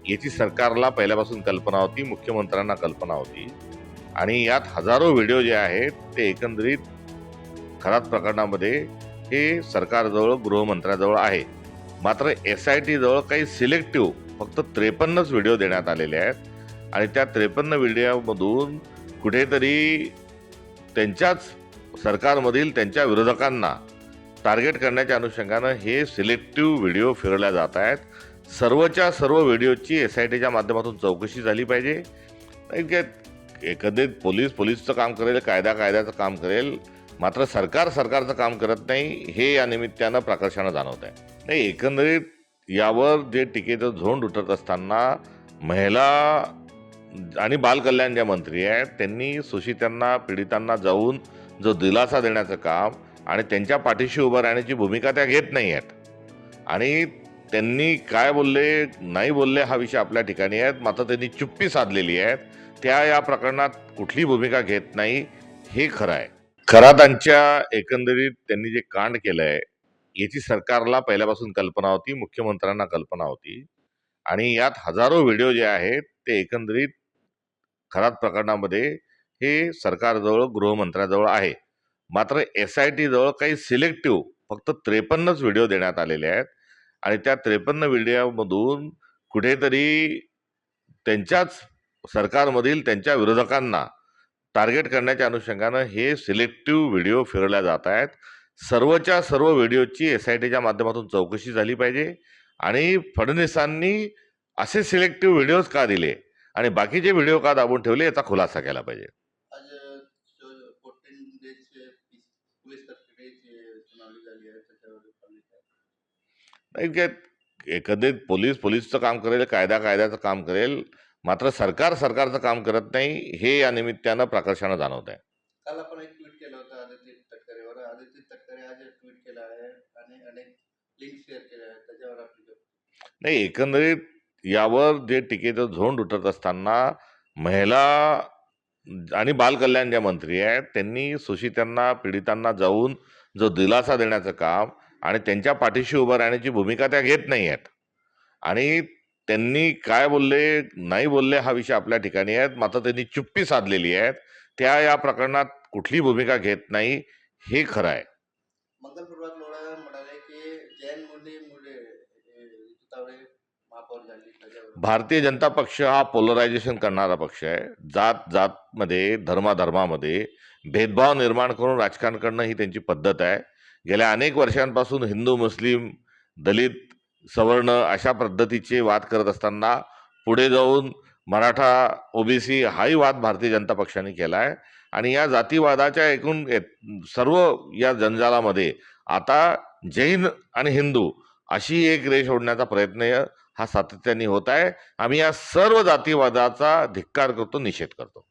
याची सरकारला पहिल्यापासून कल्पना होती, मुख्यमंत्र्यांना कल्पना होती आणि यात हजारो व्हिडिओ जे आहेत ते एकंदरीत खरात प्रकरणामध्ये हे सरकारजवळ, गृहमंत्र्याजवळ आहे. मात्र SIT जवळ काही सिलेक्टिव्ह फक्त 53च व्हिडिओ देण्यात आलेले आहेत आणि त्या 53 व्हिडिओमधून कुठेतरी त्यांच्याच सरकारमधील त्यांच्या विरोधकांना टार्गेट करण्याच्या अनुषंगानं हे सिलेक्टिव्ह व्हिडिओ फिरवल्या जात आहेत. सर्वच्या सर्व व्हिडिओची SITच्या माध्यमातून चौकशी झाली पाहिजे. एकंदरीत पोलीसचं काम करेल, कायद्याचं काम करेल, मात्र सरकारचं काम करत नाही, हे या निमित्तानं प्रकर्षानं जाणवत आहे. नाही, एकंदरीत यावर जे टीकेचं झोंड उठत असताना महिला आणि बालकल्याण ज्या मंत्री आहेत त्यांनी शोषितांना, पीडितांना जाऊन जो दिलासा देण्याचं काम आणि त्यांच्या पाठीशी उभं राहण्याची भूमिका त्या घेत नाही आहेत आणि त्यांनी काय बोलले नाही बोलले हा विषय आपल्या ठिकाणी आहे, मात्र त्यांनी चुप्पी साधलेली आहे. त्या या प्रकरणात कुठली भूमिका घेत नाही, हे खरं आहे. खरातांच्या एकंदरीत त्यांनी जे कांड केलंय याची सरकारला पहिल्यापासून कल्पना होती, मुख्यमंत्र्यांना कल्पना होती आणि यात हजारो व्हिडिओ जे आहेत ते एकंदरीत खरात प्रकरणामध्ये हे सरकारजवळ, गृहमंत्र्याजवळ आहे. मात्र SIT जवळ काही सिलेक्टिव्ह फक्त 53च व्हिडिओ देण्यात आलेले आहेत आणि त्या 53 व्हिडिओमधून कुठेतरी त्यांच्याच सरकारमधील त्यांच्या विरोधकांना टार्गेट करण्याच्या अनुषंगानं हे सिलेक्टिव्ह व्हिडिओ फिरवल्या जात आहेत. सर्वच्या सर्व व्हिडिओची SITच्या माध्यमातून चौकशी झाली पाहिजे आणि फडणवीसांनी असे सिलेक्टिव्ह व्हिडिओज का दिले आणि बाकीचे व्हिडिओ का दाबून ठेवले याचा खुलासा केला पाहिजे. नाही, एकंदरीत पोलीसचं काम करेल, कायद्याचं काम करेल, मात्र सरकारचं काम करत नाही, हे या निमित्तानं प्रकर्षानं जाणवत आहे. काल आपण एक ट्विट केलं होतं आदित्य तटकरेवर. आदित्य तटकरे आज एक ट्विट केलं आहे आणि अनेक लिंक शेअर केल्या आहेत, त्याच्यावर आपली नाही, एकंदरीत यावर जे टीकेचं झोंड उठत असताना महिला आणि बालकल्याण ज्या मंत्री आहेत त्यांनी शोषितांना, पीडितांना जाऊन जो दिलासा देण्याचं काम आणि त्यांच्या पाठीशी उभं राहण्याची भूमिका त्या घेत नाही आहेत आणि त्यांनी काय बोलले नाही बोलले हा विषय आपल्या ठिकाणी आहे, मात्र त्यांनी चुप्पी साधलेली आहे. त्या या प्रकरणात कुठली भूमिका घेत नाही, हे खरं आहे. मंगलप्रभात लोढा म्हणाले की जैन मुले तावडे महापौर झाली. भारतीय जनता पक्ष हा पोलरायझेशन करणारा पक्ष आहे. जातमध्ये, धर्मामध्ये भेदभाव निर्माण करून राजकारण करणं ही त्यांची पद्धत आहे. गेल्या अनेक वर्षांपासून हिंदू, मुस्लिम, दलित, सवर्ण अशा पद्धतीचे वाद करत असताना पुढे जाऊन मराठा, OBC हाही वाद भारतीय जनता पक्षाने केला आहे आणि या जातीवादाच्या एकूण सर्व या जंजालामध्ये आता जैन आणि हिंदू अशी एक रेष ओढण्याचा प्रयत्न हा सातत्याने होत आहे. आम्ही या सर्व जातीवादाचा धिक्कार करतो, निषेध करतो.